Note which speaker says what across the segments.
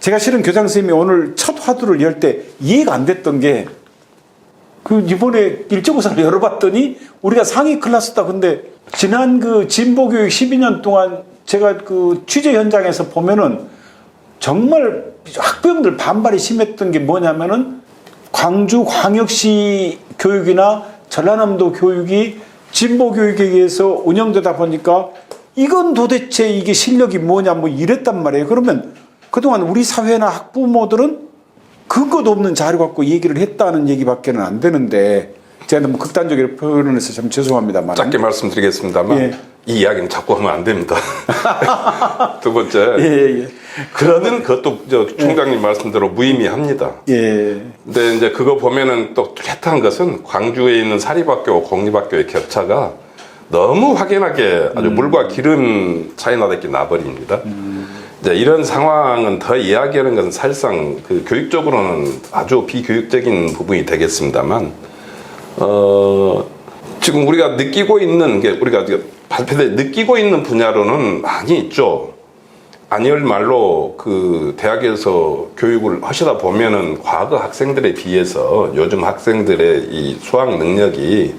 Speaker 1: 제가 실은 교장 선생님이 오늘 첫 화두를 열 때 이해가 안 됐던 게 그 이번에 일정고사를 열어봤더니 우리가 상위 클래스다. 근데 지난 그 진보교육 12년 동안 제가 그 취재 현장에서 보면은 정말 학부형들 반발이 심했던 게 뭐냐면은 광주 광역시 교육이나 전라남도 교육이 진보 교육에 의해서 운영되다 보니까 이건 도대체 이게 실력이 뭐냐 뭐 이랬단 말이에요. 그러면 그동안 우리 사회나 학부모들은 근거도 없는 자료 갖고 얘기를 했다는 얘기밖에는 안 되는데 제가 너무 극단적으로 표현을 해서 참 죄송합니다만
Speaker 2: 짧게 말씀드리겠습니다만
Speaker 1: 예.
Speaker 2: 이 이야기는 자꾸 하면 안 됩니다. 두 번째,
Speaker 1: 예.
Speaker 2: 그러면 그것도 저 총장님 말씀대로 무의미합니다.
Speaker 1: 예.
Speaker 2: 근데 이제 그거 보면은 또 뚜렷한 것은 광주에 있는 사립학교, 공립학교의 격차가 너무 확연하게 아주 물과 기름 차이 나게 나버립니다. 이제 이런 상황은 더 이야기하는 것은 사실상 그 교육적으로는 아주 비교육적인 부분이 되겠습니다만, 지금 우리가 느끼고 있는 게 우리가 발표돼 느끼고 있는 분야로는 많이 있죠. 아니얼말로 그 대학에서 교육을 하시다 보면은 과거 학생들에 비해서 요즘 학생들의 이 수학 능력이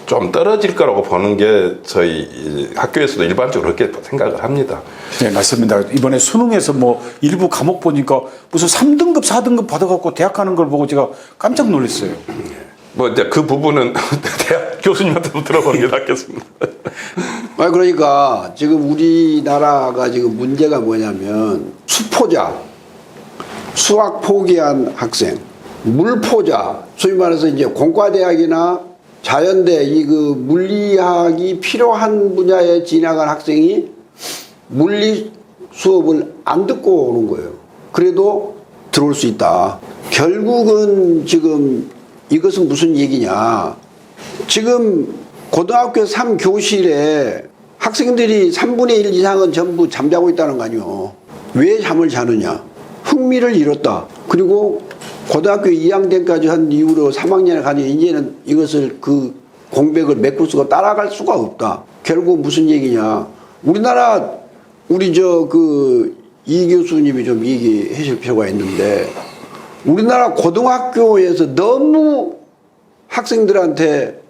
Speaker 2: 좀 떨어질 거라고 보는 게 저희 학교에서도 일반적으로 그렇게 생각을 합니다.
Speaker 1: 네, 맞습니다. 이번에 수능에서 뭐 일부 과목 보니까 무슨 3등급, 4등급 받아갖고 대학 가는 걸 보고 제가 깜짝 놀랐어요.
Speaker 2: 뭐 이제 그 부분은 대학 교수님한테도 들어보는 게 낫겠습니다.
Speaker 3: 그러니까 지금 우리나라가 지금 문제가 뭐냐면 수포자, 수학 포기한 학생, 물포자, 소위 말해서 이제 공과대학이나 자연대 이 그 물리학이 필요한 분야에 진학한 학생이 물리 수업을 안 듣고 오는 거예요. 그래도 들어올 수 있다. 결국은 지금 이것은 무슨 얘기냐. 지금 고등학교 3교실에 학생들이 3분의 1 이상은 전부 잠자고 있다는 거 아니에요. 왜 잠을 자느냐. 흥미를 잃었다. 그리고 고등학교 2학년까지 한 이후로 3학년에 가니 이제는 이것을 그 공백을 메꿀 수가 따라갈 수가 없다. 결국 무슨 얘기냐. 우리나라 우리 이 교수님이 좀 얘기해 주실 필요가 있는데 우리나라 고등학교에서 너무 학생들한테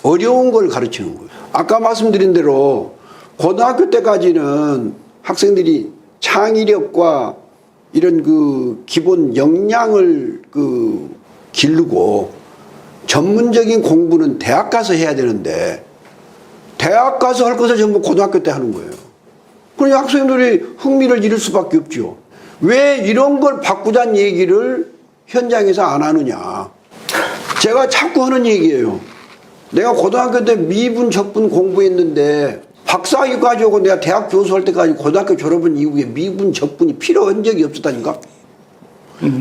Speaker 3: 어려운 걸 가르치는 거예요. 아까 말씀드린 대로 고등학교 때까지는 학생들이 창의력과 이런 그 기본 역량을 기르고 전문적인 공부는 대학 가서 해야 되는데 대학 가서 할 것을 전부 고등학교 때 하는 거예요. 그러니 학생들이 흥미를 잃을 수밖에 없죠. 왜 이런 걸 바꾸자는 얘기를 현장에서 안 하느냐. 제가 자꾸 하는 얘기예요. 내가 고등학교 때 미분, 적분 공부했는데 박사학위까지 오고 내가 대학 교수할 때까지 고등학교 졸업한 이후에 미분, 적분이 필요한 적이 없었다니까?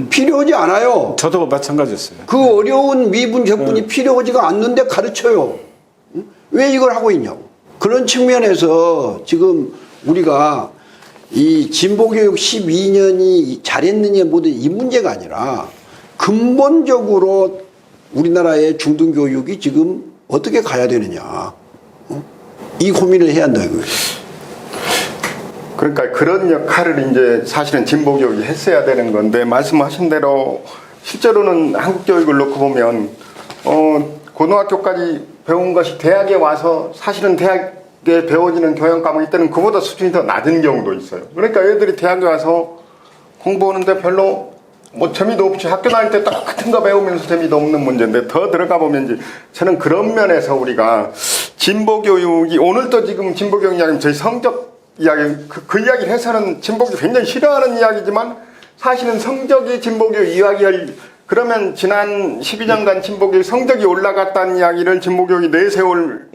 Speaker 3: 필요하지 않아요.
Speaker 1: 저도 마찬가지였어요.
Speaker 3: 그 어려운 미분, 적분이 필요하지가 않는데 가르쳐요. 왜 이걸 하고 있냐고. 그런 측면에서 지금 우리가 이 진보교육 12년이 잘했느냐 뭐든 이 문제가 아니라 근본적으로 우리나라의 중등교육이 지금 어떻게 가야 되느냐. 이 고민을 해야 한다 이거예요.
Speaker 4: 그러니까 그런 역할을 이제 사실은 진보교육이 했어야 되는 건데 말씀하신 대로 실제로는 한국 교육을 놓고 보면 고등학교까지 배운 것이 대학에 와서 사실은 대학에 배워지는 교양 과목이 때는 그보다 수준이 더 낮은 경우도 있어요. 그러니까 애들이 대학에 와서 공부하는데 별로 뭐 재미도 없이 학교 다닐 때 똑같은 거 배우면서 재미도 없는 문제인데 더 들어가 보면 이제 저는 그런 면에서 우리가 진보교육이 오늘도 지금 진보교육 이야기는 저희 성적 이야기 그 이야기를 해서는 진보교육 굉장히 싫어하는 이야기지만 사실은 성적이 진보교육 이야기를 그러면 지난 12년간 진보교육 성적이 올라갔다는 이야기를 진보교육이 내세울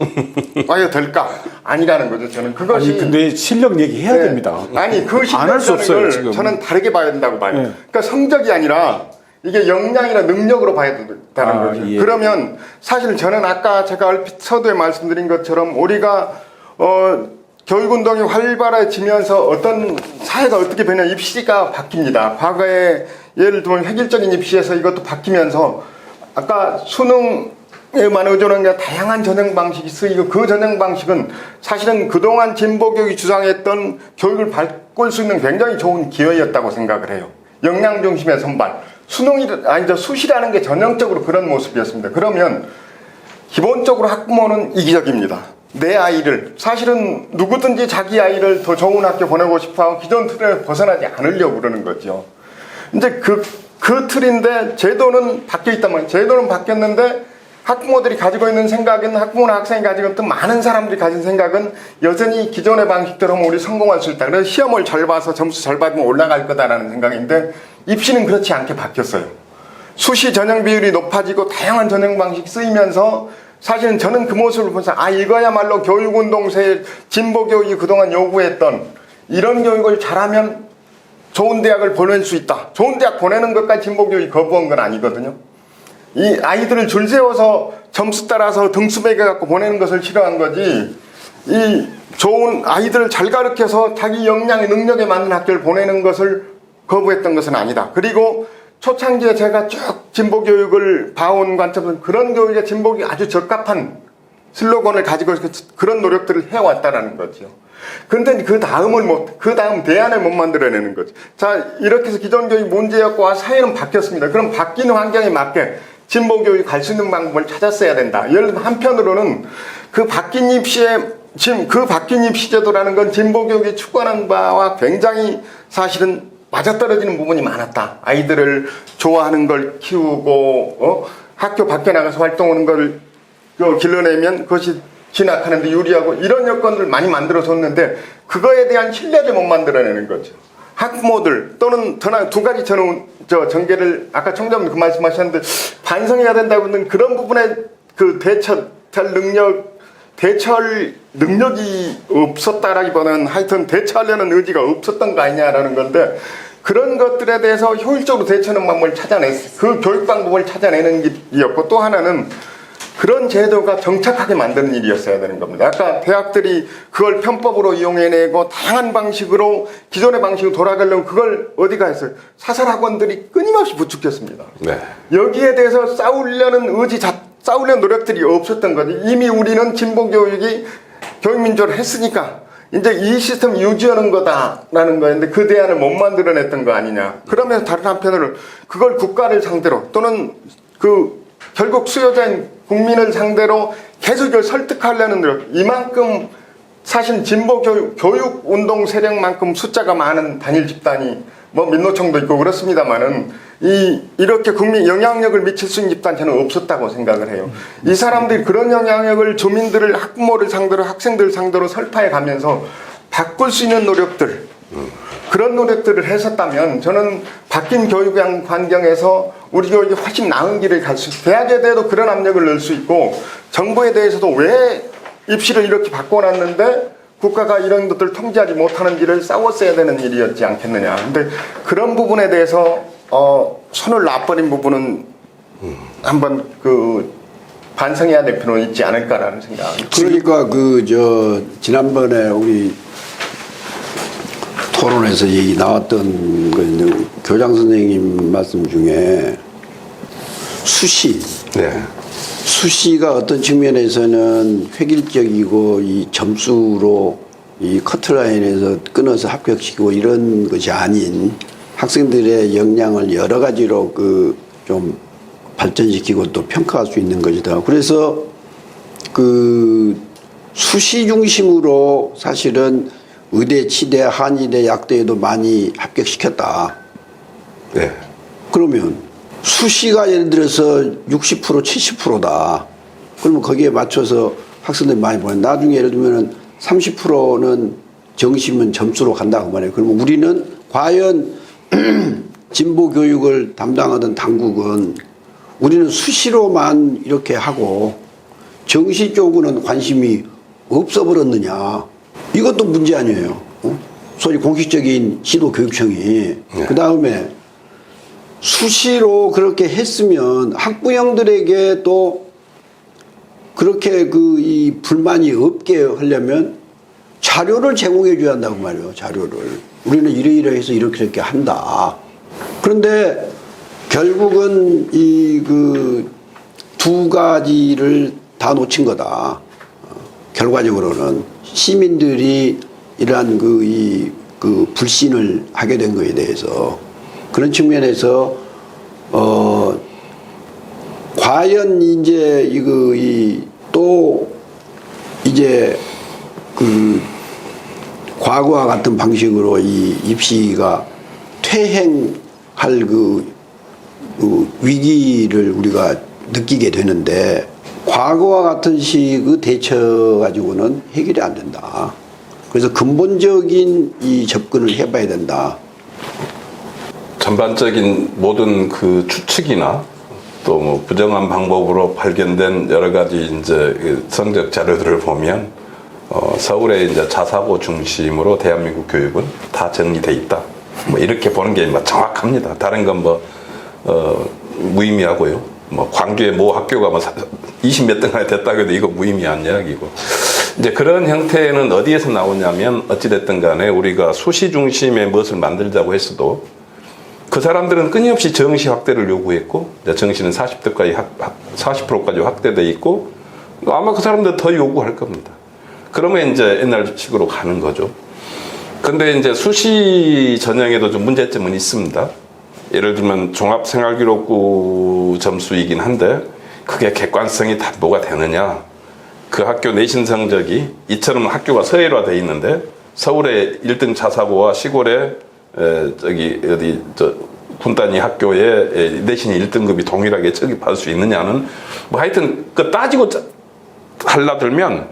Speaker 4: 와야 될까? 아니라는 거죠. 저는 그것이.
Speaker 1: 아니 근데 실력 얘기해야 됩니다.
Speaker 4: 아니 그
Speaker 1: 안 할 수 없어요
Speaker 4: 실력을
Speaker 1: 지금.
Speaker 4: 저는 다르게 봐야 된다고 봐요.
Speaker 1: 네.
Speaker 4: 그러니까 성적이 아니라 이게 역량이나 능력으로 봐야 된다는 거죠.
Speaker 1: 예.
Speaker 4: 그러면 사실 저는 아까 제가 얼핏 서두에 말씀드린 것처럼 우리가 교육운동이 활발해지면서 어떤 사회가 어떻게 변해 입시가 바뀝니다. 과거에 예를 들면 획일적인 입시에서 이것도 바뀌면서 아까 수능에만 의존한 게 다양한 전형 방식이 쓰이고 그 전형 방식은 사실은 그동안 진보교육이 주장했던 교육을 바꿀 수 있는 굉장히 좋은 기회였다고 생각을 해요. 역량 중심의 선발. 수시라는 게 전형적으로 그런 모습이었습니다. 그러면 기본적으로 학부모는 이기적입니다. 내 아이를, 사실은 누구든지 자기 아이를 더 좋은 학교 보내고 싶어하고 기존 틀에 벗어나지 않으려고 그러는 거죠. 이제 그 틀인데 제도는 바뀌어 있단 말이에요. 제도는 바뀌었는데 학부모들이 가지고 있는 생각은, 학부모나 학생이 가지고 있던 많은 사람들이 가진 생각은 여전히 기존의 방식대로 하면 우리 성공할 수 있다. 그래서 시험을 잘 봐서 점수 잘 받으면 올라갈 거다라는 생각인데 입시는 그렇지 않게 바뀌었어요. 수시 전형 비율이 높아지고 다양한 전형 방식이 쓰이면서 사실은 저는 그 모습을 보면서 이거야말로 교육운동세의 진보교육이 그동안 요구했던 이런 교육을 잘하면 좋은 대학을 보낼 수 있다. 좋은 대학 보내는 것까지 진보교육이 거부한 건 아니거든요. 이 아이들을 줄 세워서 점수 따라서 등수 매겨갖고 보내는 것을 싫어한 거지, 이 좋은 아이들을 잘 가르쳐서 자기 역량의 능력에 맞는 학교를 보내는 것을 거부했던 것은 아니다. 그리고 초창기에 제가 쭉 진보교육을 봐온 관점에서 그런 교육의 진보교육이 아주 적합한 슬로건을 가지고 그런 노력들을 해왔다라는 거죠. 근데 그 다음 대안을 못 만들어내는 거죠. 자, 이렇게 해서 기존 교육 문제였고 사회는 바뀌었습니다. 그럼 바뀌는 환경에 맞게 진보교육이 갈 수 있는 방법을 찾았어야 된다. 예를 들면 한편으로는 그 바뀐 입시 제도라는 건 진보교육이 추구하는 바와 굉장히 사실은 맞아떨어지는 부분이 많았다. 아이들을 좋아하는 걸 키우고 학교 밖에 나가서 활동하는 걸 길러내면 그것이 진학하는데 유리하고 이런 여건을 많이 만들어줬는데 그거에 대한 신뢰를 못 만들어내는 거죠. 학부모들 또는 두 가지 저는 전개를 아까 청자분 그 말씀하셨는데 반성해야 된다고 하는 그런 부분에 그 대처 능력이 없었다라기보다는 하여튼 대처하려는 의지가 없었던 거 아니냐라는 건데 그런 것들에 대해서 효율적으로 대처하는 방법을 그 교육 방법을 찾아내는 일이었고 또 하나는 그런 제도가 정착하게 만드는 일이었어야 되는 겁니다. 아까 대학들이 그걸 편법으로 이용해내고 다양한 방식으로 기존의 방식으로 돌아가려고 그걸 어디가 했어요? 사설학원들이 끊임없이 부추겼습니다.
Speaker 2: 네.
Speaker 4: 여기에 대해서 싸우려는 노력들이 없었던 거지. 이미 우리는 진보교육이 교육민주화를 했으니까 이제 이 시스템 유지하는 거다라는 거였는데 그 대안을 못 만들어냈던 거 아니냐. 그러면서 다른 한편으로 그걸 국가를 상대로 또는 결국 수요자인 국민을 상대로 계속 이걸 설득하려는 노력. 이만큼 사실 진보 교육 운동 세력만큼 숫자가 많은 단일 집단이 민노총도 있고 그렇습니다만은 이렇게 국민 영향력을 미칠 수 있는 집단 저는 없었다고 생각을 해요. 이 사람들이 그런 영향력을 주민들을 학부모를 상대로 학생들 상대로 설파해 가면서 바꿀 수 있는 노력들 그런 노력들을 했었다면 저는 바뀐 교육 환경에서 우리 교육이 훨씬 나은 길을 갈 수 있고 대학에 대해도 그런 압력을 넣을 수 있고 정부에 대해서도 왜 입시를 이렇게 바꿔놨는데 국가가 이런 것들을 통제하지 못하는 일을 싸웠어야 되는 일이었지 않겠느냐. 근데 그런 부분에 대해서 손을 놔버린 부분은 한번 반성해야 될 필요는 있지 않을까라는 생각입니다.
Speaker 3: 그러니까 지난번에 우리 토론에서 얘기 나왔던 거 있는 교장 선생님 말씀 중에 수시가 어떤 측면에서는 획일적이고 이 점수로 이 커트라인에서 끊어서 합격시키고 이런 것이 아닌 학생들의 역량을 여러 가지로 좀 발전시키고 또 평가할 수 있는 것이다. 그래서 수시 중심으로 사실은 의대, 치대, 한의대, 약대에도 많이 합격시켰다.
Speaker 2: 네.
Speaker 3: 그러면 수시가 예를 들어서 60%, 70%다. 그러면 거기에 맞춰서 학생들이 많이 보내. 나중에 예를 들면 30%는 정시면 점수로 간다고 말해요. 그러면 우리는 과연 진보 교육을 담당하던 당국은 우리는 수시로만 이렇게 하고 정시 쪽으로는 관심이 없어버렸느냐. 이것도 문제 아니에요. 소위 공식적인 시도교육청이. 그 다음에 수시로 그렇게 했으면 학부형들에게 또 그렇게 이 불만이 없게 하려면 자료를 제공해 줘야 한다고 말이에요. 자료를. 우리는 이러이러해서 이렇게 한다. 그런데 결국은 두 가지를 다 놓친 거다. 결과적으로는 시민들이 이러한 불신을 하게 된 거에 대해서 그런 측면에서 과연 이제 또 이제 그 과거와 같은 방식으로 이 입시가 퇴행할 그 위기를 우리가 느끼게 되는데, 과거와 같은 식의 대처 가지고는 해결이 안 된다. 그래서 근본적인 이 접근을 해봐야 된다.
Speaker 2: 전반적인 모든 그 추측이나 또 뭐 부정한 방법으로 발견된 여러 가지 이제 그 성적 자료들을 보면 서울의 이제 자사고 중심으로 대한민국 교육은 다 정리돼 있다. 뭐 이렇게 보는 게 뭐 정확합니다. 다른 건 뭐 무의미하고요. 뭐 광주의 모 학교가 뭐 20몇 등간에 됐다고 해도 이거 무의미한 이야기고. 이제 그런 형태는 어디에서 나오냐면 어찌됐든 간에 우리가 수시 중심의 무엇을 만들자고 했어도 그 사람들은 끊임없이 정시 확대를 요구했고, 정시는 40%까지 확대돼 있고, 아마 그 사람들 더 요구할 겁니다. 그러면 이제 옛날식으로 가는 거죠. 근데 이제 수시 전형에도 좀 문제점은 있습니다. 예를 들면 종합생활기록부 점수이긴 한데 그게 객관성이 다 뭐가 되느냐. 그 학교 내신 성적이 이처럼 학교가 서열화되어 있는데 서울의 1등 자사고와 시골의 군단위 학교의 내신 1등급이 동일하게 적입할 수 있느냐는 뭐 하여튼 그 따지고 하려들면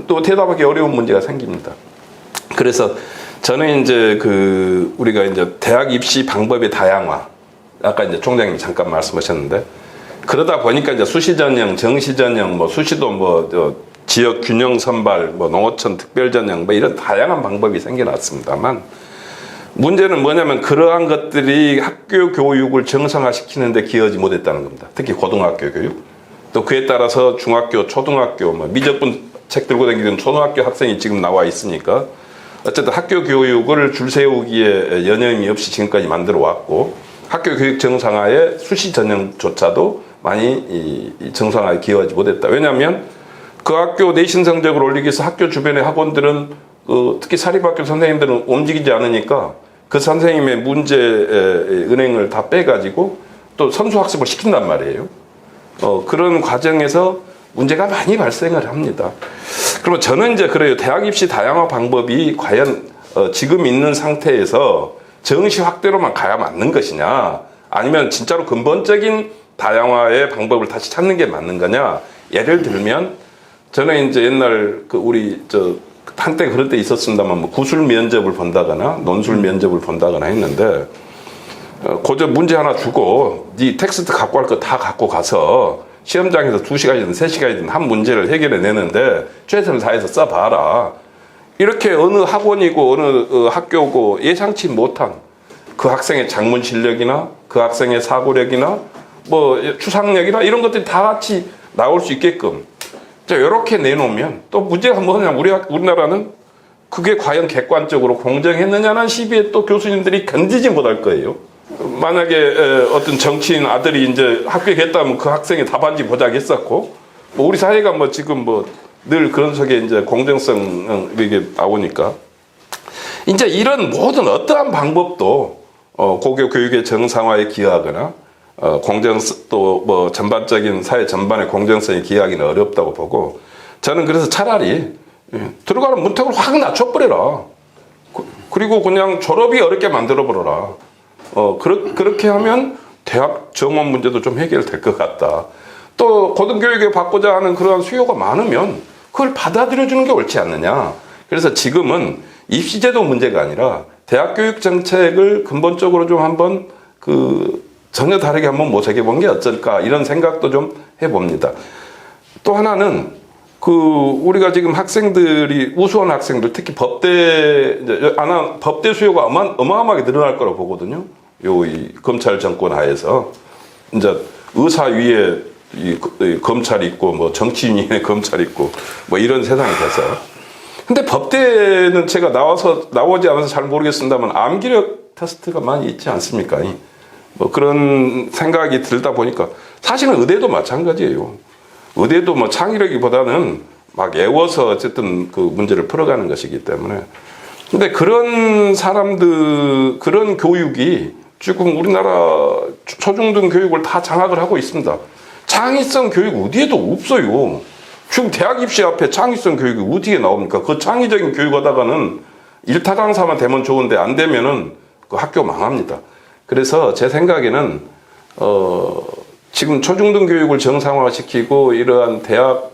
Speaker 2: 또 대답하기 어려운 문제가 생깁니다. 그래서 저는 이제 우리가 이제 대학 입시 방법의 다양화, 아까 이제 총장님이 잠깐 말씀하셨는데, 그러다 보니까 이제 수시 전형, 정시 전형, 뭐 수시도 뭐 지역 균형 선발, 뭐 농어촌 특별 전형, 뭐 이런 다양한 방법이 생겨났습니다만, 문제는 뭐냐면 그러한 것들이 학교 교육을 정상화시키는데 기여하지 못했다는 겁니다. 특히 고등학교 교육. 또 그에 따라서 중학교, 초등학교, 뭐 미적분 책 들고 다니는 초등학교 학생이 지금 나와 있으니까 어쨌든 학교 교육을 줄 세우기에 여념이 없이 지금까지 만들어 왔고, 학교 교육 정상화에 수시 전형조차도 많이 정상화에 기여하지 못했다. 왜냐하면 그 학교 내신 성적을 올리기 위해서 학교 주변의 학원들은 특히 사립학교 선생님들은 움직이지 않으니까 그 선생님의 문제 은행을 다 빼가지고 또 선수학습을 시킨단 말이에요. 그런 과정에서 문제가 많이 발생을 합니다. 그러면 저는 이제 그래요. 대학 입시 다양화 방법이 과연 지금 있는 상태에서 정시 확대로만 가야 맞는 것이냐, 아니면 진짜로 근본적인 다양화의 방법을 다시 찾는 게 맞는 거냐. 예를 들면 저는 이제 옛날 우리 한때 그럴 때 있었습니다만 뭐 구술 면접을 본다거나 논술 면접을 본다거나 했는데 고저 문제 하나 주고 네 텍스트 갖고 할 거 다 갖고 가서 시험장에서 2시간이든 3시간이든 한 문제를 해결해 내는데 최선을 다해서 써봐라. 이렇게 어느 학원이고 어느 학교고 예상치 못한 그 학생의 작문 실력이나 그 학생의 사고력이나 뭐 추상력이나 이런 것들이 다 같이 나올 수 있게끔 이렇게 내놓으면 또 문제가 뭐냐면 우리나라는 그게 과연 객관적으로 공정했느냐는 시비에 또 교수님들이 견디지 못할 거예요. 만약에 어떤 정치인 아들이 이제 합격했다면 그 학생의 답안지 보자겠었고, 뭐 우리 사회가 뭐 지금 뭐 늘 그런 속에 이제 공정성 이게 나오니까 이제 이런 모든 어떠한 방법도 고교 교육의 정상화에 기여하거나 또 뭐 전반적인 사회 전반의 공정성에 기여하기는 어렵다고 보고, 저는 그래서 차라리 들어가는 문턱을 확 낮춰버려라. 그리고 그냥 졸업이 어렵게 만들어버려라. 그렇게 하면 대학 정원 문제도 좀 해결될 것 같다. 또 고등교육에 받고자 하는 그러한 수요가 많으면 그걸 받아들여주는 게 옳지 않느냐. 그래서 지금은 입시제도 문제가 아니라 대학 교육 정책을 근본적으로 좀 한번 전혀 다르게 한번 모색해 본 게 어쩔까, 이런 생각도 좀 해봅니다. 또 하나는 우리가 지금 학생들이 우수한 학생들, 특히 법대 수요가 어마어마하게 늘어날 거라고 보거든요. 이 검찰 정권 하에서 이제 의사 위에 이 검찰이 있고 뭐 정치인 위에 검찰이 있고 뭐 이런 세상이 돼서. 근데 법대는 제가 나오지 않아서 잘 모르겠습니다만 암기력 테스트가 많이 있지 않습니까? 뭐 그런 생각이 들다 보니까 사실은 의대도 마찬가지예요. 의대도 뭐 창의력이보다는 막 외워서 어쨌든 그 문제를 풀어가는 것이기 때문에. 근데 그런 사람들, 그런 교육이 지금 우리나라 초중등 교육을 다 장악을 하고 있습니다. 창의성 교육 어디에도 없어요. 지금 대학 입시 앞에 창의성 교육이 어디에 나옵니까? 그 창의적인 교육하다가는 일타 강사만 되면 좋은데 안 되면은 그 학교 망합니다. 그래서 제 생각에는 지금 초중등 교육을 정상화시키고 이러한 대학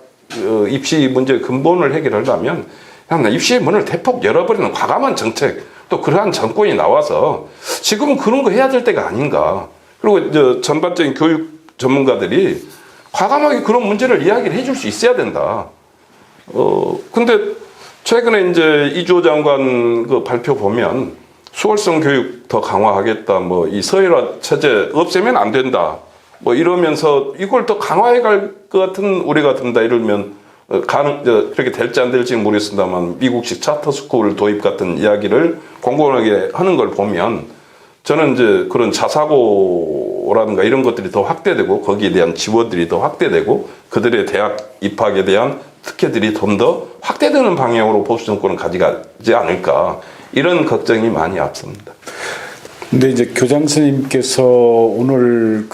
Speaker 2: 입시 문제 근본을 해결하려면 그냥 입시의 문을 대폭 열어버리는 과감한 정책, 또 그러한 정권이 나와서 지금은 그런 거 해야 될 때가 아닌가. 그리고 전반적인 교육 전문가들이 과감하게 그런 문제를 이야기를 해줄 수 있어야 된다. 근데 최근에 이제 이주호 장관 그 발표 보면 수월성 교육 더 강화하겠다. 뭐 이 서열화 체제 없애면 안 된다. 뭐 이러면서 이걸 더 강화해 갈 것 같은 우려가 든다. 이러면 그렇게 될지 안 될지는 모르겠습니다만 미국식 차터 스쿨 도입 같은 이야기를 공공하게 하는 걸 보면 저는 이제 그런 자사고라든가 이런 것들이 더 확대되고 거기에 대한 지원들이 더 확대되고 그들의 대학 입학에 대한 특혜들이 좀 더 확대되는 방향으로 보수 정권을 가져가지 않을까 이런 걱정이 많이 앞섭니다.
Speaker 1: 근데 이제 교장 선생님께서 오늘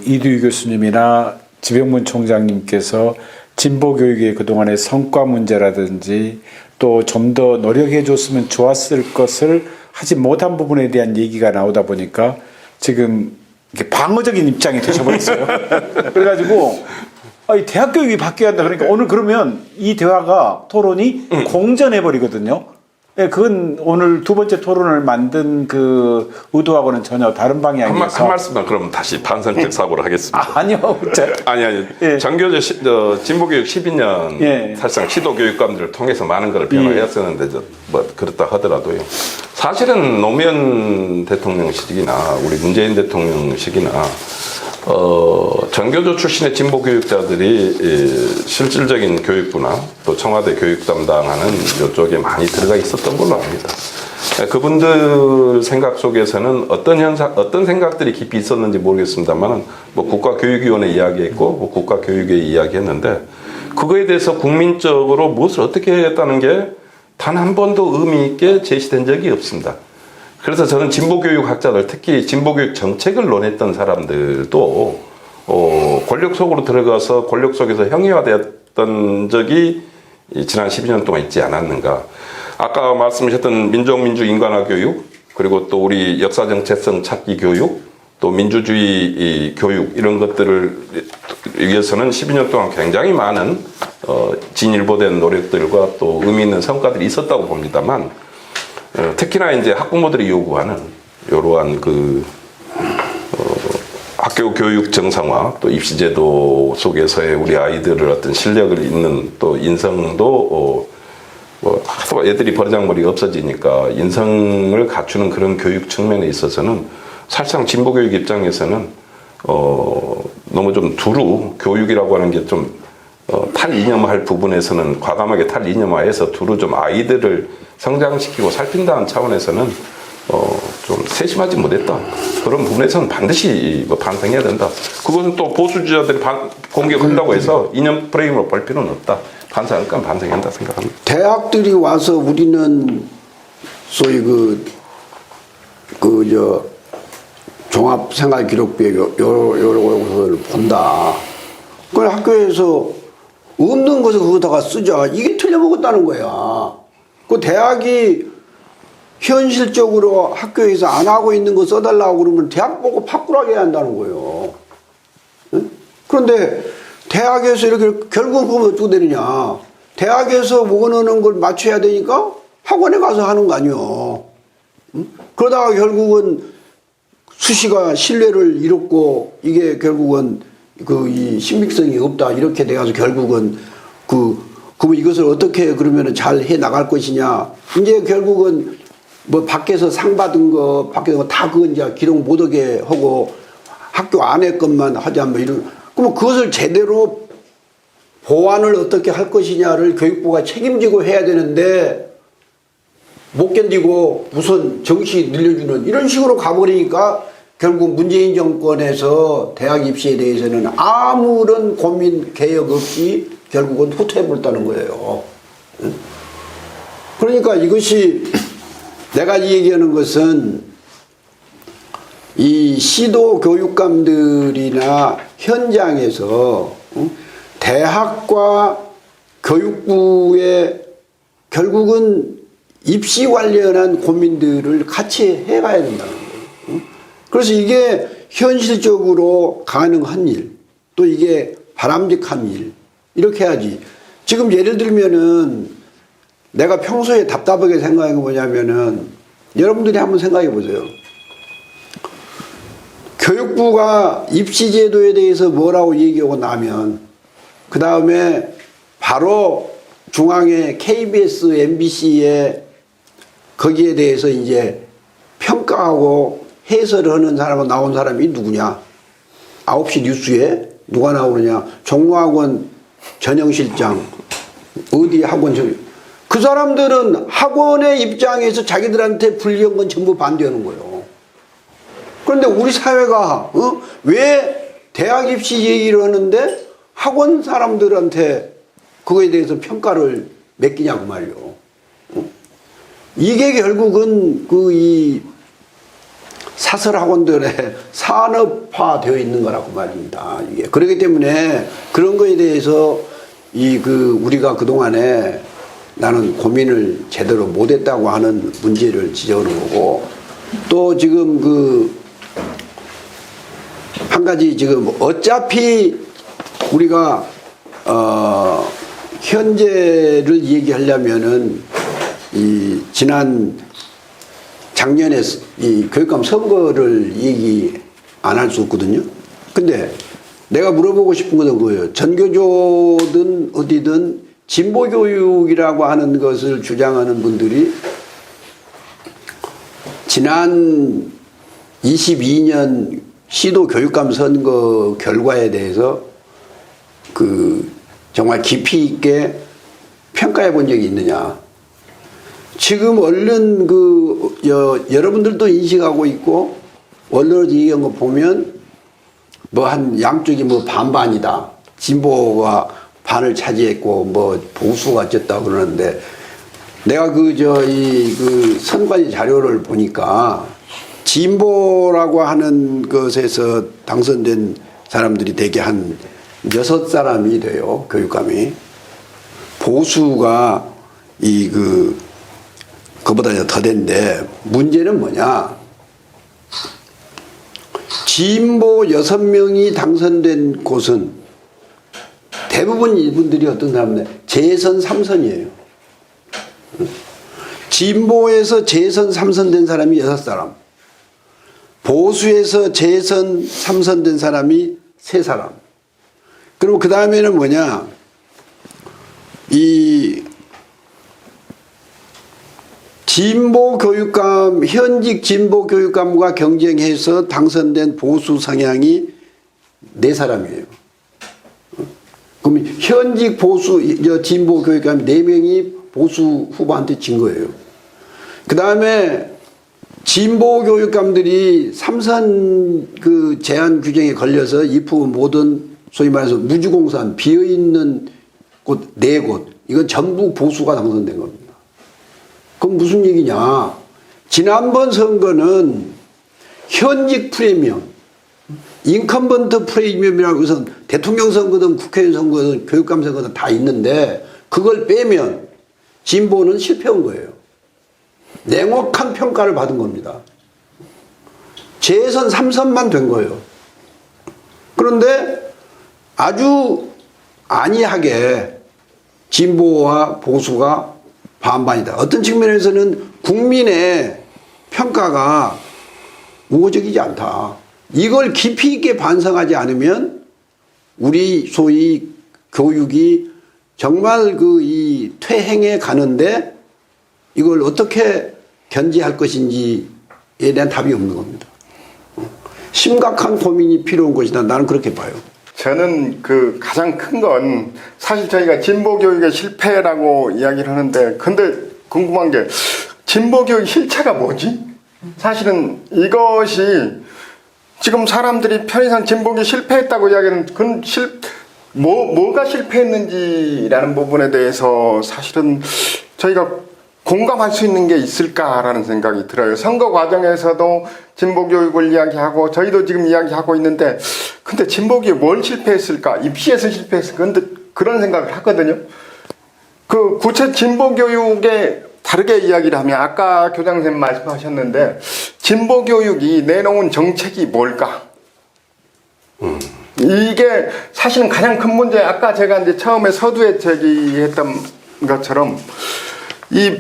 Speaker 1: 이두희 교수님이나 지병문 총장님께서 진보 교육의 그동안의 성과 문제라든지 또 좀 더 노력해 줬으면 좋았을 것을 하지 못한 부분에 대한 얘기가 나오다 보니까 지금 이렇게 방어적인 입장이 되셔버렸어요. 그래가지고 이 대학 교육이 바뀌어야 한다 그러니까 오늘 그러면 이 대화가 토론이 공전해버리거든요. 예, 그건 오늘 두 번째 토론을 만든 그 의도하고는 전혀 다른 방향이어서
Speaker 2: 한 말씀만 그럼 다시 반성적 사고를 하겠습니다.
Speaker 1: 아니요.
Speaker 2: 아니.
Speaker 1: 예.
Speaker 2: 정교조 진보교육 12년
Speaker 1: 예.
Speaker 2: 사실상 시도교육감들을 통해서 많은 걸 변화했었는데 뭐 그렇다 하더라도요. 사실은 노무현 대통령 시기나 우리 문재인 대통령 시기나 정교조 출신의 진보 교육자들이 실질적인 교육부나 또 청와대 교육 담당하는 이쪽에 많이 들어가 있었던 걸로 압니다. 그분들 생각 속에서는 어떤 생각들이 깊이 있었는지 모르겠습니다만, 뭐 국가교육위원회 이야기했고, 뭐 국가교육회 이야기했는데, 그거에 대해서 국민적으로 무엇을 어떻게 했다는 게 단 한 번도 의미 있게 제시된 적이 없습니다. 그래서 저는 진보교육학자들, 특히 진보교육 정책을 논했던 사람들도 권력 속으로 들어가서 권력 속에서 형이화되었던 적이 지난 12년 동안 있지 않았는가. 아까 말씀하셨던 민족민주 인간화 교육, 그리고 또 우리 역사정체성 찾기 교육, 또 민주주의 교육 이런 것들을 위해서는 12년 동안 굉장히 많은 진일보된 노력들과 또 의미 있는 성과들이 있었다고 봅니다만, 특히나 이제 학부모들이 요구하는 이러한 학교 교육 정상화, 또 입시제도 속에서의 우리 아이들을 어떤 실력을 잇는 또 인성도 하도 애들이 버르장머리가 없어지니까 인성을 갖추는 그런 교육 측면에 있어서는 사실상 진보교육 입장에서는 너무 좀 두루 교육이라고 하는 게 좀 탈이념화할 부분에서는 과감하게 탈이념화해서 두루 좀 아이들을 성장시키고 살핀다는 차원에서는 좀 세심하지 못했다. 그런 부분에서는 반드시 반성해야 된다. 그것은 또 보수주의자들이 공격한다고 해서 이념 프레임으로 볼 필요는 없다. 반성할 건 반성해야 한다 생각합니다.
Speaker 3: 대학들이 와서 우리는 소위 종합생활기록부에 요걸 본다. 그걸 학교에서 없는 것을 거기다가 쓰자. 이게 틀려먹었다는 거야. 그 대학이 현실적으로 학교에서 안 하고 있는 거 써달라고 그러면 대학 보고 바꾸라고 해야 한다는 거예요. 응? 그런데 대학에서 이렇게 결국은 그건 어떻게 되느냐. 대학에서 원하는 걸 맞춰야 되니까 학원에 가서 하는 거 아니에요. 응? 그러다가 결국은 수시가 신뢰를 잃었고 이게 결국은 이 신빙성이 없다 이렇게 돼가지고 결국은 그럼 이것을 어떻게 그러면 잘 해 나갈 것이냐. 이제 결국은 뭐 밖에서 상 받은 거 밖에서 다 그건 이제 기록 못 오게 하고 학교 안에 것만 하자 뭐 이런. 그럼 그것을 제대로 보완을 어떻게 할 것이냐를 교육부가 책임지고 해야 되는데 못 견디고 우선 정시 늘려주는 이런 식으로 가버리니까 결국 문재인 정권에서 대학 입시에 대해서는 아무런 고민 개혁 없이 결국은 후퇴해버렸다는 거예요. 그러니까 이것이 내가 이 얘기하는 것은 이 시도 교육감들이나 현장에서 대학과 교육부의 결국은 입시 관련한 고민들을 같이 해가야 된다는 거예요. 그래서 이게 현실적으로 가능한 일, 또 이게 바람직한 일, 이렇게 해야지. 지금 예를 들면은 내가 평소에 답답하게 생각한 게 뭐냐면은 여러분들이 한번 생각해 보세요. 교육부가 입시제도에 대해서 뭐라고 얘기하고 나면 그 다음에 바로 중앙의 KBS, MBC에 거기에 대해서 이제 평가하고 해설을 하는 사람은 나온 사람이 누구냐? 9시 뉴스에 누가 나오느냐? 종로학원 전형실장, 어디 학원 그 사람들은 학원의 입장에서 자기들한테 불리한 건 전부 반대하는 거예요. 그런데 우리 사회가 왜 대학 입시 얘기를 하는데 학원 사람들한테 그거에 대해서 평가를 맡기냐고 말이요. 이게 결국은 이 사설 학원들의 산업화되어 있는 거라고 말입니다. 이게 그렇기 때문에 그런 거에 대해서 우리가 그 동안에 나는 고민을 제대로 못했다고 하는 문제를 지적하는 거고, 또 지금 한 가지 지금 어차피 우리가 현재를 얘기하려면은 이 작년에 이 교육감 선거를 얘기 안 할 수 없거든요. 근데 내가 물어보고 싶은 것은 그거예요. 전교조든 어디든 진보교육이라고 하는 것을 주장하는 분들이 지난 22년 시도 교육감 선거 결과에 대해서 정말 깊이 있게 평가해 본 적이 있느냐. 지금 얼른 여러분들도 인식하고 있고 언론에서 얘기한 거 보면 한 양쪽이 반반이다. 진보가 반을 차지했고 보수가 어쨌다 그러는데, 내가 선관위 자료를 보니까 진보라고 하는 것에서 당선된 사람들이 대개 한 6사람이 돼요, 교육감이. 보수가 그보다 더 된데, 문제는 뭐냐? 진보 6명이 당선된 곳은 대부분 이분들이 어떤 사람들? 재선 3선이에요. 진보에서 재선 3선 된 사람이 6사람. 보수에서 재선 3선 된 사람이 3사람. 그리고 그 다음에는 뭐냐? 현직 진보 교육감과 경쟁해서 당선된 보수 성향이 4사람이에요. 그럼 현직 진보 교육감 4명이 보수 후보한테 진 거예요. 그 다음에 진보 교육감들이 3선 제한 규정에 걸려서 입후 모든 소위 말해서 무주공산 비어있는 곳 4곳, 이건 전부 보수가 당선된 겁니다. 그럼 무슨 얘기냐? 지난번 선거는 현직 프리미엄, 인컴번트 프리미엄이라고 해서 대통령 선거든 국회의원 선거든 교육감 선거든 다 있는데, 그걸 빼면 진보는 실패한 거예요. 냉혹한 평가를 받은 겁니다. 재선 3선만 된 거예요. 그런데 아주 안이하게 진보와 보수가 반반이다. 어떤 측면에서는 국민의 평가가 우호적이지 않다. 이걸 깊이 있게 반성하지 않으면 우리 소위 교육이 정말 이 퇴행에 가는데 이걸 어떻게 견제할 것인지에 대한 답이 없는 겁니다. 심각한 고민이 필요한 것이다. 나는 그렇게 봐요.
Speaker 4: 저는 가장 큰 건 사실 저희가 진보교육의 실패라고 이야기를 하는데, 근데 궁금한 게 진보교육 실체가 뭐지? 사실은 이것이 지금 사람들이 편의상 진보교육 실패했다고 이야기하는, 그건 뭐가 실패했는지라는 부분에 대해서 사실은 저희가 공감할 수 있는 게 있을까라는 생각이 들어요. 선거 과정에서도 진보 교육을 이야기하고 저희도 지금 이야기하고 있는데 근데 진보 교육 뭘 실패했을까? 입시에서 실패했을까? 근데 그런 생각을 하거든요. 그 구체 진보 교육에 다르게 이야기를 하면 아까 교장 선생님 말씀하셨는데 진보 교육이 내놓은 정책이 뭘까? 이게 사실은 가장 큰 문제. 아까 제가 이제 처음에 서두에 제기했던 것처럼 이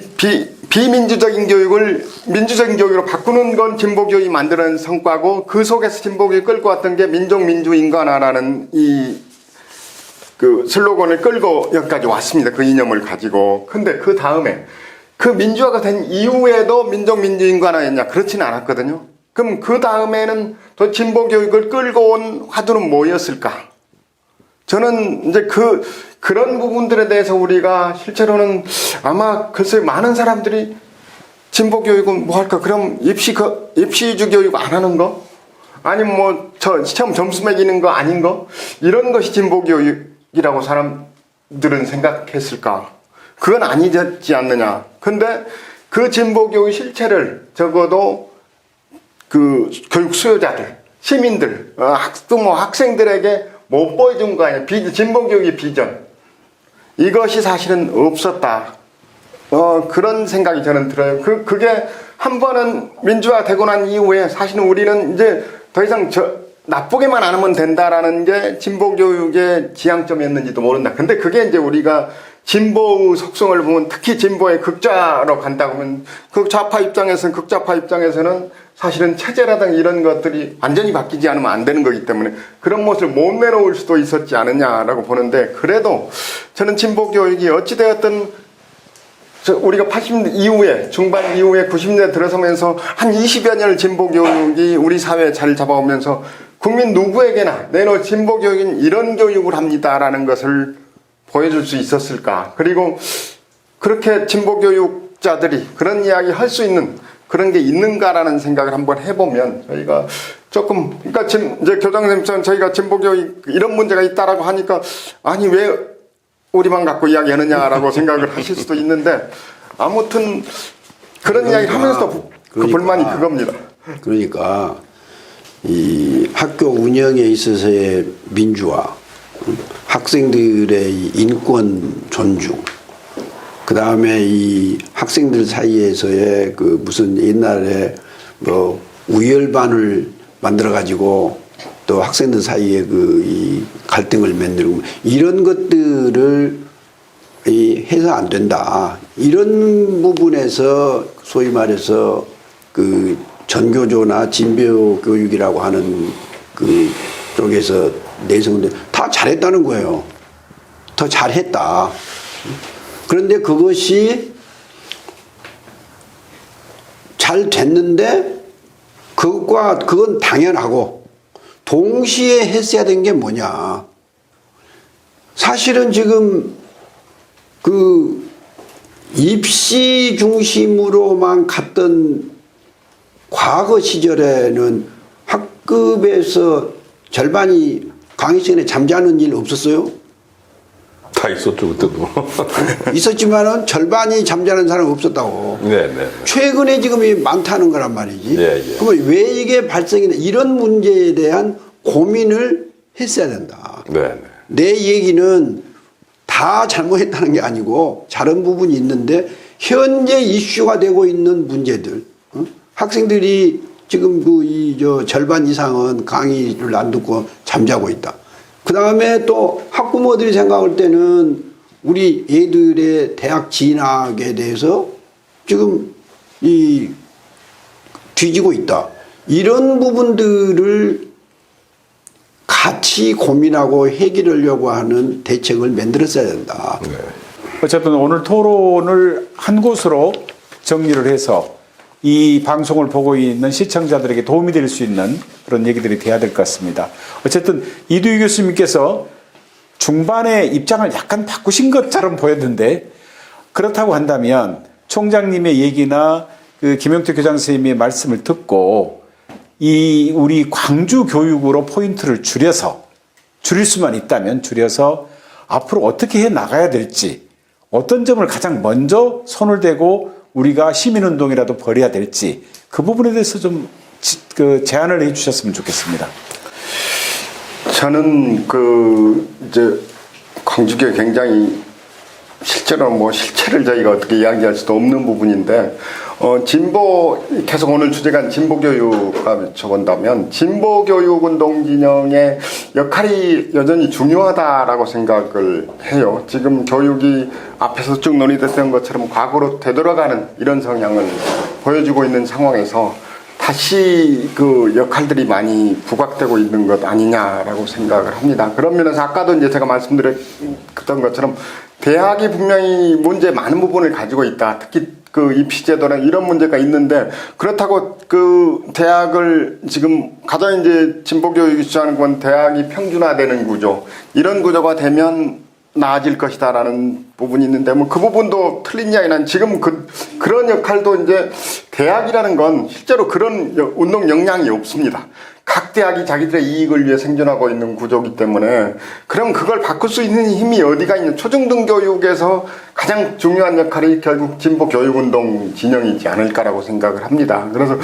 Speaker 4: 비민주적인 교육을 민주적인 교육으로 바꾸는 건 진보 교육이 만드는 성과고 그 속에서 진보 교육이 끌고 왔던 게 민족 민주 인간화라는 이 그 슬로건을 끌고 여기까지 왔습니다. 그 이념을 가지고. 근데 그 다음에 그 민주화가 된 이후에도 민족 민주 인간화였냐? 그렇지는 않았거든요. 그럼 그 다음에는 또 진보 교육을 끌고 온 화두는 뭐였을까? 저는 이제 그런 부분들에 대해서 우리가 실제로는 아마 글쎄 많은 사람들이 진보 교육은 뭐 할까? 그럼 입시주 교육 안 하는 거? 아니면 뭐 시험 점수 매기는 거 아닌 거? 이런 것이 진보 교육이라고 사람들은 생각했을까? 그건 아니지 않느냐. 근데 그 진보 교육 실체를 적어도 그 교육 수요자들, 시민들, 학생들에게 못 보여준 거 아니에요. 진보 교육의 비전. 이것이 사실은 없었다. 그런 생각이 저는 들어요. 그게 한 번은 민주화되고 난 이후에 사실은 우리는 이제 더 이상 나쁘게만 안 하면 된다라는 게 진보 교육의 지향점이었는지도 모른다. 근데 그게 이제 우리가 진보의 속성을 보면 특히 진보의 극좌로 간다고 하면 극좌파 입장에서는 사실은 체제라든가 이런 것들이 완전히 바뀌지 않으면 안 되는 거기 때문에 그런 모습을 못 내놓을 수도 있었지 않느냐라고 보는데 그래도 저는 진보 교육이 어찌되었든 우리가 80년대 이후에 중반 이후에 90년대 들어서면서 한 20여 년을 진보 교육이 우리 사회에 자리를 잡아오면서 국민 누구에게나 내놓은 진보 교육은 이런 교육을 합니다라는 것을 보여줄 수 있었을까? 그리고 그렇게 진보 교육자들이 그런 이야기 할 수 있는 그런 게 있는가라는 생각을 한번 해보면 저희가 조금 그러니까 지금 이제 교장 선생님처럼 저희가 진보 교육 이런 문제가 있다라고 하니까 아니 왜 우리만 갖고 이야기하느냐라고 생각을 하실 수도 있는데 아무튼 그런 이야기를 하면서도 그 불만이 그겁니다.
Speaker 3: 그러니까 이 학교 운영에 있어서의 민주화, 학생들의 인권 존중, 그 다음에 이 학생들 사이에서의 그 무슨 옛날에 뭐 우열반을 만들어 가지고 또 학생들 사이에 그 이 갈등을 만들고 이런 것들을 해서 안 된다. 이런 부분에서 소위 말해서 그 전교조나 진보 교육이라고 하는 그 쪽에서 내성들 다 잘했다는 거예요. 더 잘했다. 그런데 그것이 잘 됐는데 그건 당연하고 동시에 했어야 된 게 뭐냐. 사실은 지금 그 입시 중심으로만 갔던 과거 시절에는 학급에서 절반이 강의 시간에 잠자는 일 없었어요?
Speaker 2: 다 있었죠 그때도.
Speaker 3: 있었지만은 절반이 잠자는 사람 없었다고.
Speaker 2: 네네.
Speaker 3: 최근에 지금 많다는 거란 말이지.
Speaker 2: 예.
Speaker 3: 그러면 왜 이게 발생이냐 이런 문제에 대한 고민을 했어야 된다.
Speaker 2: 네네.
Speaker 3: 내 얘기는 다 잘못했다는 게 아니고 잘한 부분이 있는데 현재 이슈가 되고 있는 문제들. 학생들이 지금 절반 이상은 강의를 안 듣고 잠자고 있다. 그 다음에 또 학부모들이 생각할 때는 우리 애들의 대학 진학에 대해서 지금 뒤지고 있다. 이런 부분들을 같이 고민하고 해결하려고 하는 대책을 만들었어야 된다.
Speaker 2: 네.
Speaker 1: 어쨌든 오늘 토론을 한 곳으로 정리를 해서 이 방송을 보고 있는 시청자들에게 도움이 될 수 있는 그런 얘기들이 돼야 될 것 같습니다. 어쨌든 이두희 교수님께서 중반에 입장을 약간 바꾸신 것처럼 보였는데 그렇다고 한다면 총장님의 얘기나 그 김영태 교장 선생님의 말씀을 듣고 이 우리 광주 교육으로 포인트를 줄일 수만 있다면 줄여서 앞으로 어떻게 해 나가야 될지 어떤 점을 가장 먼저 손을 대고 우리가 시민운동이라도 벌여야 될지 그 부분에 대해서 좀 제안을 해주셨으면 좋겠습니다.
Speaker 4: 저는 이제 광주교회 굉장히 실제로 뭐 실체를 저희가 어떻게 이야기할 수도 없는 부분인데 계속 오늘 주제가 진보교육과 쳐본다면 진보교육운동 진영의 역할이 여전히 중요하다라고 생각을 해요. 지금 교육이 앞에서 쭉 논의됐던 것처럼 과거로 되돌아가는 이런 성향을 보여주고 있는 상황에서 다시 그 역할들이 많이 부각되고 있는 것 아니냐라고 생각을 합니다. 그런 면에서 아까도 이제 제가 말씀드렸던 것처럼 대학이 분명히 문제 많은 부분을 가지고 있다. 특히 그 입시제도나 이런 문제가 있는데 그렇다고 그 대학을 지금 가장 이제 진보교육이 주장하는 건 대학이 평준화되는 구조 이런 구조가 되면 나아질 것이다라는 부분이 있는데 뭐 그 부분도 틀린 이야기는 지금 그런 역할도 이제 대학이라는 건 실제로 그런 운동 역량이 없습니다. 각 대학이 자기들의 이익을 위해 생존하고 있는 구조이기 때문에 그럼 그걸 바꿀 수 있는 힘이 어디가 있는 초중등 교육에서 가장 중요한 역할이 결국 진보 교육운동 진영이지 않을까라고 생각을 합니다. 그래서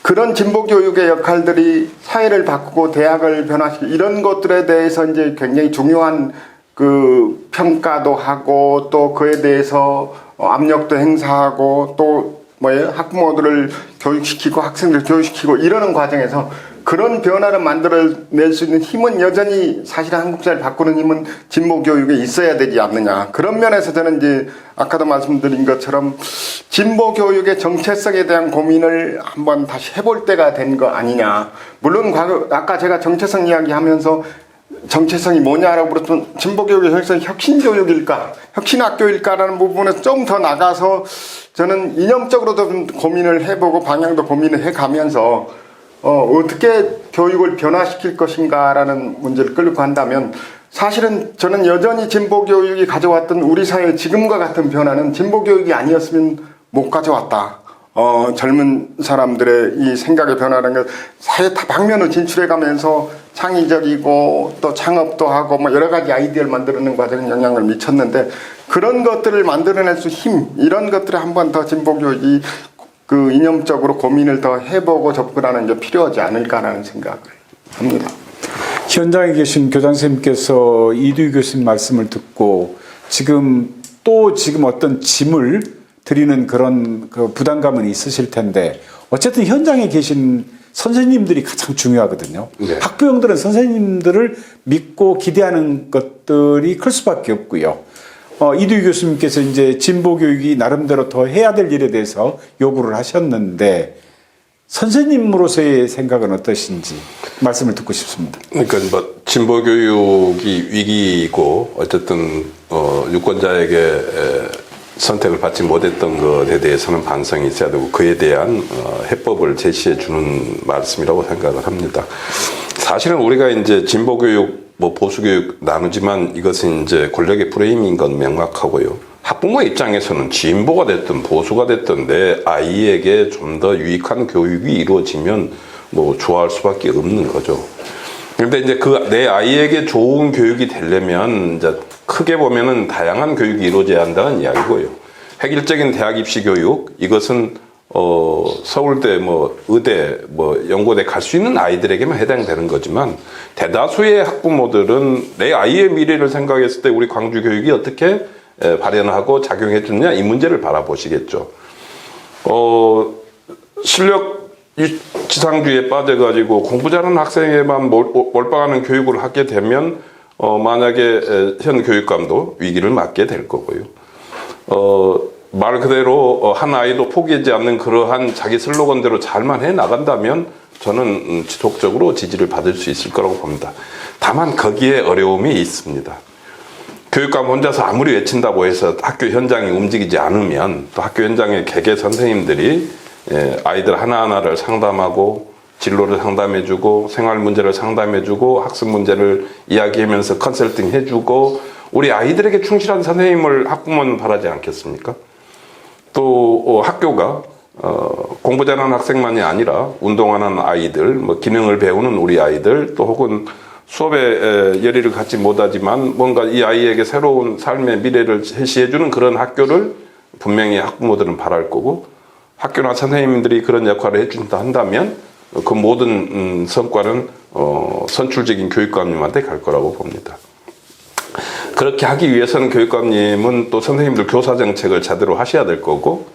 Speaker 4: 그런 진보 교육의 역할들이 사회를 바꾸고 대학을 변화시키고 이런 것들에 대해서 이제 굉장히 중요한 그 평가도 하고 또 그에 대해서 압력도 행사하고 또 학부모들을 교육시키고 학생들 교육시키고 이러는 과정에서 그런 변화를 만들어낼 수 있는 힘은 여전히 사실 한국 사회를 바꾸는 힘은 진보 교육에 있어야 되지 않느냐. 그런 면에서 저는 이제 아까도 말씀드린 것처럼 진보 교육의 정체성에 대한 고민을 한번 다시 해볼 때가 된 거 아니냐. 물론 아까 제가 정체성 이야기하면서 정체성이 뭐냐라고 물었던 진보교육의 정체성이 혁신교육일까 혁신학교일까라는 부분에서 좀 더 나가서 저는 이념적으로도 좀 고민을 해보고 방향도 고민을 해가면서 어떻게 교육을 변화시킬 것인가라는 문제를 끌고 한다면 사실은 저는 여전히 진보교육이 가져왔던 우리 사회의 지금과 같은 변화는 진보교육이 아니었으면 못 가져왔다. 젊은 사람들의 이 생각의 변화라는 것 사회 다방면을 진출해가면서 창의적이고 또 창업도 하고 뭐 여러 가지 아이디어를 만들어내는 과정에 영향을 미쳤는데 그런 것들을 만들어낼 수 힘 이런 것들을 한 번 더 진보교육이 그 이념적으로 고민을 더 해보고 접근하는 게 필요하지 않을까라는 생각을 합니다.
Speaker 1: 현장에 계신 교장선생님께서 이두희 교수님 말씀을 듣고 지금 어떤 짐을 드리는 그런 그 부담감은 있으실 텐데 어쨌든 현장에 계신 선생님들이 가장 중요하거든요.
Speaker 2: 네.
Speaker 1: 학부형들은 선생님들을 믿고 기대하는 것들이 클 수밖에 없고요. 이두희 교수님께서 이제 진보 교육이 나름대로 더 해야 될 일에 대해서 요구를 하셨는데 선생님으로서의 생각은 어떠신지 말씀을 듣고 싶습니다.
Speaker 2: 그러니까 뭐 진보 교육이 위기이고 어쨌든 유권자에게 선택을 받지 못했던 것에 대해서는 반성이 있어야 되고 그에 대한 해법을 제시해 주는 말씀이라고 생각을 합니다. 사실은 우리가 이제 진보 교육, 보수 교육 나누지만 이것은 이제 권력의 프레임인 건 명확하고요. 학부모 입장에서는 진보가 됐든 보수가 됐든 내 아이에게 좀 더 유익한 교육이 이루어지면 좋아할 수밖에 없는 거죠. 그런데 이제 내 아이에게 좋은 교육이 되려면 이제 크게 보면은 다양한 교육이 이루어져야 한다는 이야기고요. 획일적인 대학 입시 교육, 이것은, 서울대, 의대, 연고대 갈 수 있는 아이들에게만 해당되는 거지만, 대다수의 학부모들은 내 아이의 미래를 생각했을 때 우리 광주 교육이 어떻게 발현하고 작용해 주느냐, 이 문제를 바라보시겠죠. 실력 지상주의에 빠져가지고 공부 잘하는 학생에만 몰빵하는 교육을 하게 되면, 만약에 현 교육감도 위기를 맞게 될 거고요. 말 그대로 한 아이도 포기하지 않는 그러한 자기 슬로건대로 잘만 해 나간다면 저는 지속적으로 지지를 받을 수 있을 거라고 봅니다. 다만 거기에 어려움이 있습니다. 교육감 혼자서 아무리 외친다고 해서 학교 현장이 움직이지 않으면 또 학교 현장의 개개 선생님들이 아이들 하나하나를 상담하고 진로를 상담해주고 생활 문제를 상담해주고 학습 문제를 이야기하면서 컨설팅 해주고 우리 아이들에게 충실한 선생님을 학부모는 바라지 않겠습니까? 또 학교가 공부 잘하는 학생만이 아니라 운동하는 아이들, 기능을 배우는 우리 아이들 또 혹은 수업에 열의를 갖지 못하지만 뭔가 이 아이에게 새로운 삶의 미래를 제시해주는 그런 학교를 분명히 학부모들은 바랄 거고 학교나 선생님들이 그런 역할을 해준다 한다면 그 모든 성과는 선출적인 교육감님한테 갈 거라고 봅니다. 그렇게 하기 위해서는 교육감님은 또 선생님들 교사 정책을 제대로 하셔야 될 거고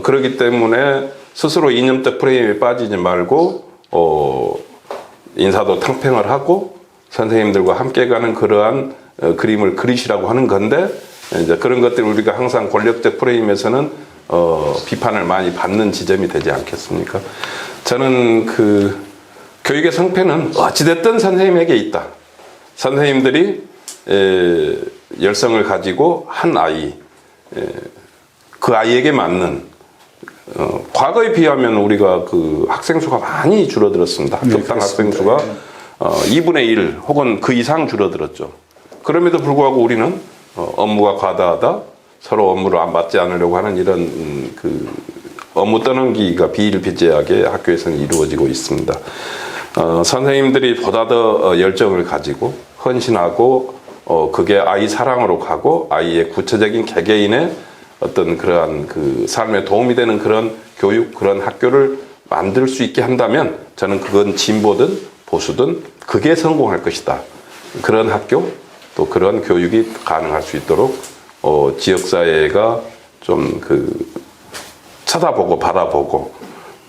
Speaker 2: 그렇기 때문에 스스로 이념적 프레임에 빠지지 말고 인사도 탕평을 하고 선생님들과 함께 가는 그러한 그림을 그리시라고 하는 건데 이제 그런 것들 우리가 항상 권력적 프레임에서는 비판을 많이 받는 지점이 되지 않겠습니까? 저는 그 교육의 성패는 어찌됐든 선생님에게 있다. 선생님들이 열성을 가지고 한 아이, 그 아이에게 맞는 과거에 비하면 우리가 그 학생 수가 많이 줄어들었습니다. 합격당 학생 수가 2분의 1 혹은 그 이상 줄어들었죠. 그럼에도 불구하고 우리는 업무가 과다하다, 서로 업무를 맞지 않으려고 하는 이런 그 업무 떠넘기가 비일비재하게 학교에서는 이루어지고 있습니다. 선생님들이 보다 더 열정을 가지고 헌신하고 그게 아이 사랑으로 가고 아이의 구체적인 개개인의 어떤 그러한 그 삶에 도움이 되는 그런 교육, 그런 학교를 만들 수 있게 한다면 저는 그건 진보든 보수든 그게 성공할 것이다. 그런 학교 또 그런 교육이 가능할 수 있도록 지역사회가 좀 그 쳐다보고 바라보고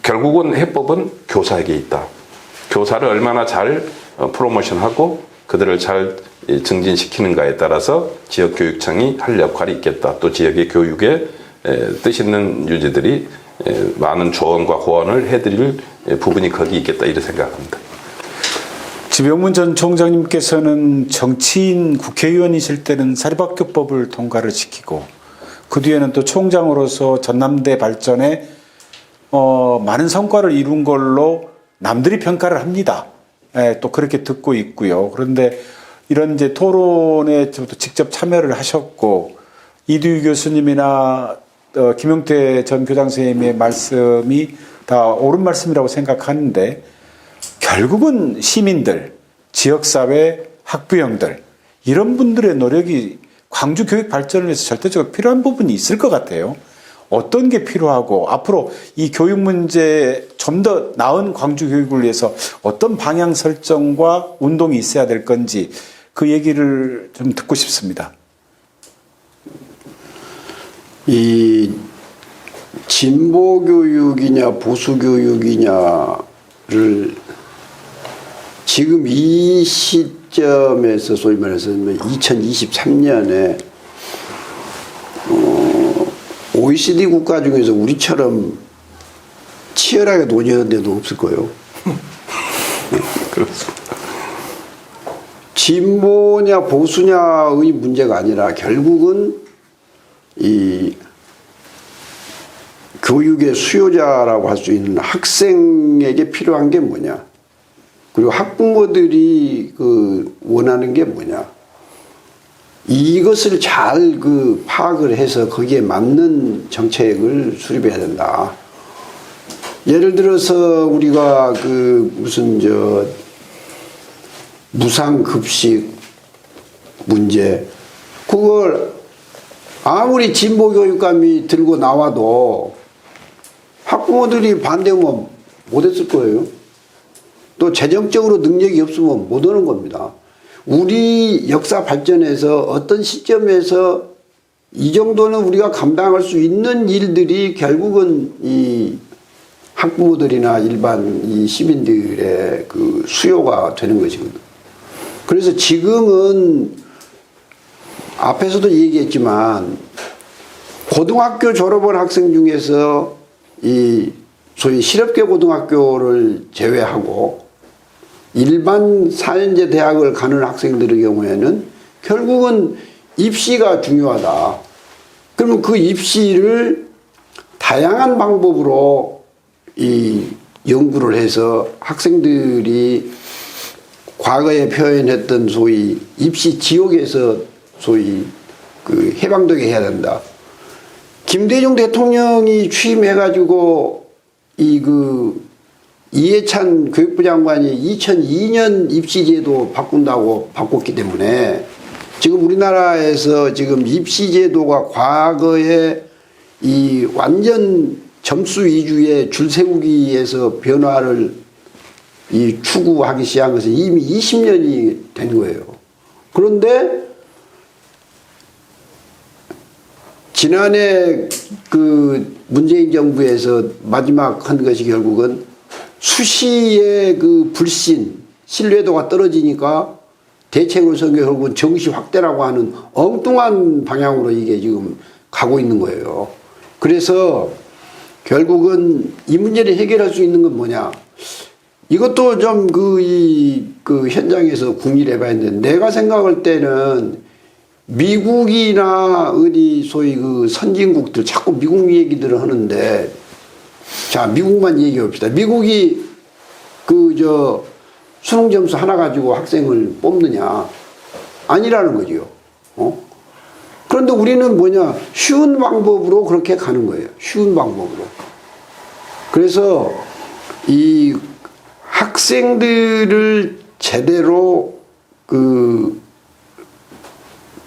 Speaker 2: 결국은 해법은 교사에게 있다. 교사를 얼마나 잘 프로모션하고 그들을 잘 증진시키는가에 따라서 지역교육청이 할 역할이 있겠다. 또 지역의 교육에 뜻 있는 유지들이 많은 조언과 고언을 해드릴 부분이 거기 있겠다 이렇게 생각합니다.
Speaker 1: 지병문 전 총장님께서는 정치인 국회의원이실 때는 사립학교법을 통과를 시키고 그 뒤에는 또 총장으로서 전남대 발전에 많은 성과를 이룬 걸로 남들이 평가를 합니다. 또 그렇게 듣고 있고요. 그런데 이런 이제 토론에 직접 참여를 하셨고 이두희 교수님이나 김용태 전 교장 선생님의 말씀이 다 옳은 말씀이라고 생각하는데 결국은 시민들, 지역사회, 학부형들 이런 분들의 노력이 광주 교육 발전을 위해서 절대적으로 필요한 부분이 있을 것 같아요. 어떤 게 필요하고 앞으로 이 교육 문제에 좀 더 나은 광주 교육을 위해서 어떤 방향 설정과 운동이 있어야 될 건지 그 얘기를 좀 듣고 싶습니다.
Speaker 3: 이 진보 교육이냐 보수 교육이냐를 지금 이 시점에서 소위 말해서 2023년에 OECD 국가 중에서 우리처럼 치열하게 논의하는 데도 없을 거예요.
Speaker 2: 그렇습니다.
Speaker 3: 진보냐 보수냐의 문제가 아니라 결국은 이 교육의 수요자라고 할 수 있는 학생에게 필요한 게 뭐냐, 그리고 학부모들이 그 원하는 게 뭐냐, 이것을 잘 그 파악을 해서 거기에 맞는 정책을 수립해야 된다. 예를 들어서 우리가 그 무슨 무상급식 문제, 그걸 아무리 진보 교육감이 들고 나와도 학부모들이 반대하면 못했을 거예요. 또 재정적으로 능력이 없으면 못 오는 겁니다. 우리 역사 발전에서 어떤 시점에서 이 정도는 우리가 감당할 수 있는 일들이 결국은 이 학부모들이나 일반 이 시민들의 그 수요가 되는 것이거든요. 그래서 지금은 앞에서도 얘기했지만 고등학교 졸업한 학생 중에서 이 소위 실업계 고등학교를 제외하고 일반 4년제 대학을 가는 학생들의 경우에는 결국은 입시가 중요하다. 그러면 그 입시를 다양한 방법으로 이 연구를 해서 학생들이 과거에 표현했던 소위 입시 지옥에서 소위 그 해방되게 해야 된다. 김대중 대통령이 취임해가지고 이해찬 교육부 장관이 2002년 입시제도 바꾼다고 바꿨기 때문에 지금 우리나라에서 지금 입시제도가 과거에 이 완전 점수 위주의 줄 세우기에서 변화를 이 추구하기 시작한 것은 이미 20년이 된 거예요. 그런데 지난해 그 문재인 정부에서 마지막 한 것이 결국은 수시의 그 불신, 신뢰도가 떨어지니까 대책으로 선 게 결국은 정시 확대라고 하는 엉뚱한 방향으로 이게 지금 가고 있는 거예요. 그래서 결국은 이 문제를 해결할 수 있는 건 뭐냐? 이것도 좀 그 현장에서 궁리를 해봐야 되는데, 내가 생각할 때는 미국이나 어디 소위 그 선진국들 자꾸 미국 얘기들을 하는데, 자, 미국만 얘기해 봅시다. 미국이 수능 점수 하나 가지고 학생을 뽑느냐? 아니라는 거죠. 그런데 우리는 뭐냐? 쉬운 방법으로 그렇게 가는 거예요. 쉬운 방법으로. 그래서 이 학생들을 제대로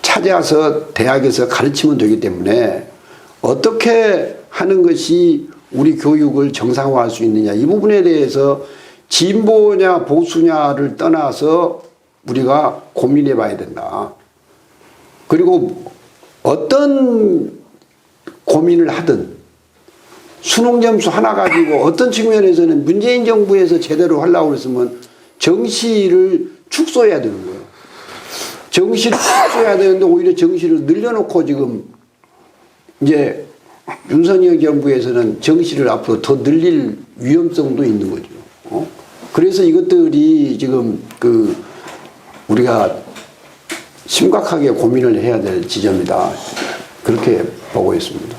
Speaker 3: 찾아서 대학에서 가르치면 되기 때문에 어떻게 하는 것이 우리 교육을 정상화할 수 있느냐, 이 부분에 대해서 진보냐 보수냐를 떠나서 우리가 고민해 봐야 된다. 그리고 어떤 고민을 하든 수능 점수 하나 가지고 어떤 측면에서는 문재인 정부에서 제대로 하려고 했으면 정시를 축소해야 되는 거예요. 정시를 축소해야 되는데 오히려 정시를 늘려놓고 지금 이제 윤석열 정부에서는 정시를 앞으로 더 늘릴 위험성도 있는 거죠. 그래서 이것들이 지금 우리가 심각하게 고민을 해야 될 지점이다. 그렇게 보고 있습니다.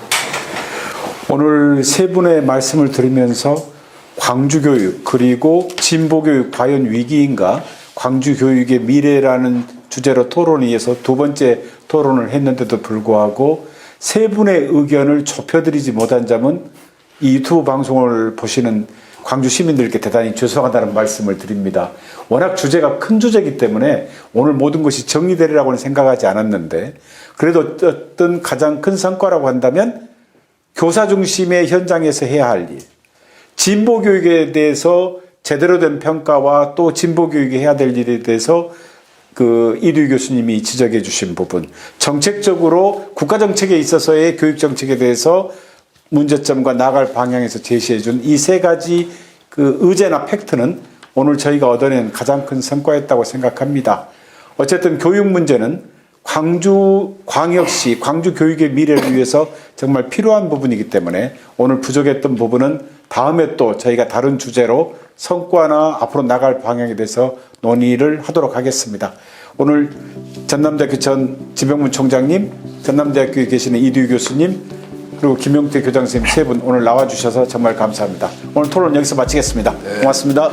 Speaker 1: 오늘 세 분의 말씀을 들으면서 광주교육 그리고 진보교육 과연 위기인가, 광주교육의 미래라는 주제로 토론을 위해서 두 번째 토론을 했는데도 불구하고 세 분의 의견을 좁혀드리지 못한 점은 이 유튜브 방송을 보시는 광주 시민들께 대단히 죄송하다는 말씀을 드립니다. 워낙 주제가 큰 주제이기 때문에 오늘 모든 것이 정리되리라고는 생각하지 않았는데, 그래도 어떤 가장 큰 성과라고 한다면 교사 중심의 현장에서 해야 할 일, 진보교육에 대해서 제대로 된 평가와 또 진보교육이 해야 될 일에 대해서 이두희 교수님이 지적해 주신 부분, 정책적으로 국가정책에 있어서의 교육정책에 대해서 문제점과 나아갈 방향에서 제시해 준 이 세 가지 의제나 팩트는 오늘 저희가 얻어낸 가장 큰 성과였다고 생각합니다. 어쨌든 교육 문제는 광주광역시, 광주 교육의 미래를 위해서 정말 필요한 부분이기 때문에 오늘 부족했던 부분은 다음에 또 저희가 다른 주제로 성과나 앞으로 나갈 방향에 대해서 논의를 하도록 하겠습니다. 오늘 전남대학교 전 지병문 총장님, 전남대학교에 계시는 이두희 교수님, 그리고 김용태 교장 선생님 세 분 오늘 나와주셔서 정말 감사합니다. 오늘 토론 여기서 마치겠습니다. 고맙습니다.